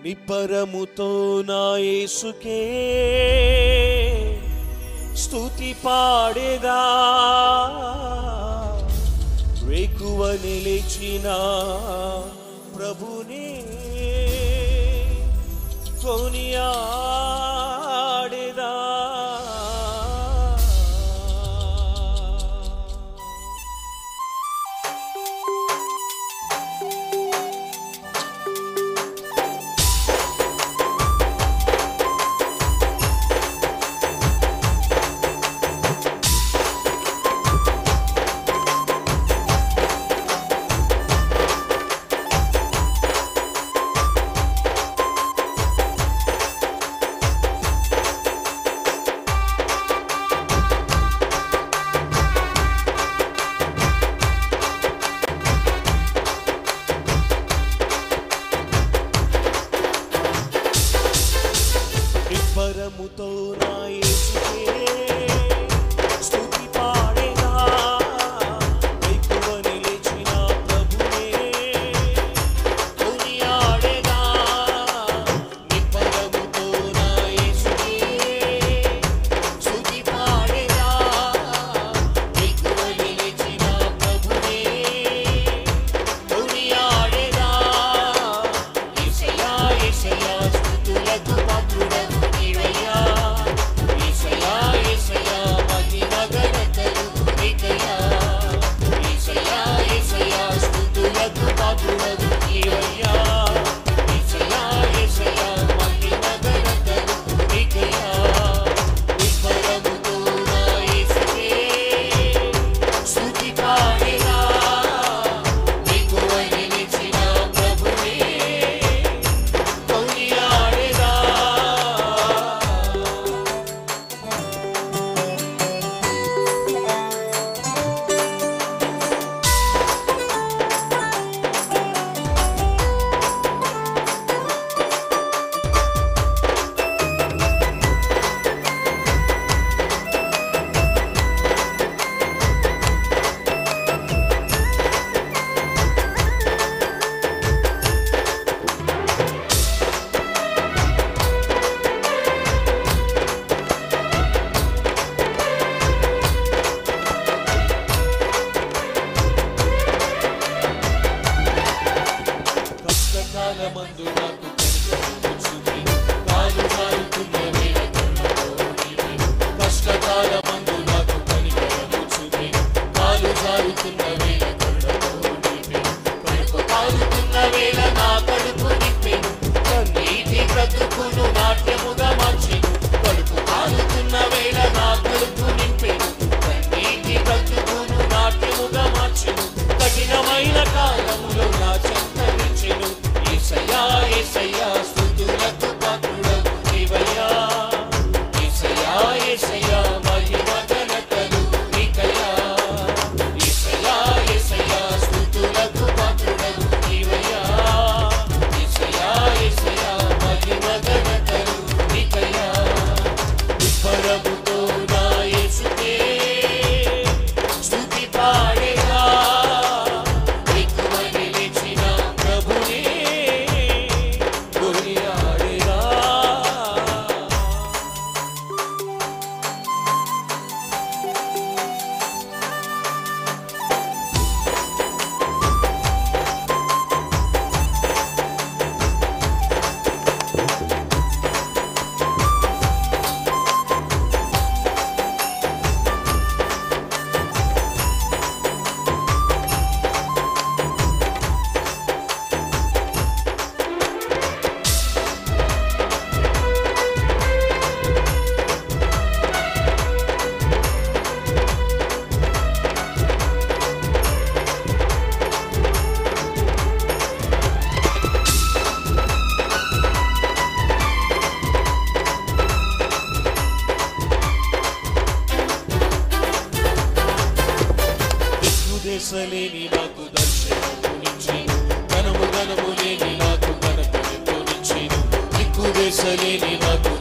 నిబ్బరముతో నా యేసుకే స్తుతి పాడేదా, వేకువ నిలిచిన ప్రభునే కొనియాడేదా. నిబ్బరముతో నా యేసుకే స్తుతి పాడేదా, వేకువ నిలిచిన ప్రభునే కొనియాడేదా. నిబ్బరముతో నా యేసుకే స్తుతి పాడేదా, వేకువ నిలిచిన ప్రభునే కొనియాడేదా. యేసయ్యా యేసయ్యా స్తుతులకు పాత్రుడవు నీవయ్యా, యేసయ్యా యేసయ్యా మహిమ ఘనతలు నీకయ్యా. యేసయ్యా యేసయ్యా స్తుతులకు పాత్రుడవు నీవయ్యా, యేసయ్యా యేసయ్యా మహిమ ఘనతలు నీకయ్యా. నిబ్బరముతో నా యేసుకే స్తుతి పాడేదా, వేకువ నిలిచిన ప్రభునే కొనియాడేదా. కష్టకాలమందు నాకు కనికరముచుని, కాలు జారుతున్న వేళ కరుణతో నీవే. కష్టకాలమందు నాకు కనికరముచుని, కాలు జారుతున్న వేళ కరుణతో నీవే. కడుపు కాలుతున్న వేళ నా కడుపు నింపెను, కన్నీటి బ్రతుకును నాట్యముగా మార్చెను. కడుపు కాలుతున్న వేళ నా కడుపు నింపెను, కన్నీటి బ్రతుకును నాట్యముగా మార్చెను. కఠినమైన కాలములో నా చెంత నిలిచెను. యేసయ్యా యేసయ్యా స్తుతులకు పాత్రుడవు నీవయ్యా, యేసయ్యా యేసయ్యా మహిమ ఘనతలు నీకయ్యా. యేసయ్యా యేసయ్యా స్తుతులకు పాత్రుడవు నీవయ్యా, యేసయ్యా యేసయ్యా మహిమ ఘనతలు నీకయ్యా. నిబ్బరముతో నా యేసుకే స్తుతి పాడేదా, వేకువ నిలిచిన ప్రభునే కొనియాడేదా. దిక్కుదేశలేని నాకు దర్శనమునిచ్చెను, ఘనము ఘనము లేని నాకు ఘనతను తోనిచ్చెను. దిక్కుదేశలేని నాకు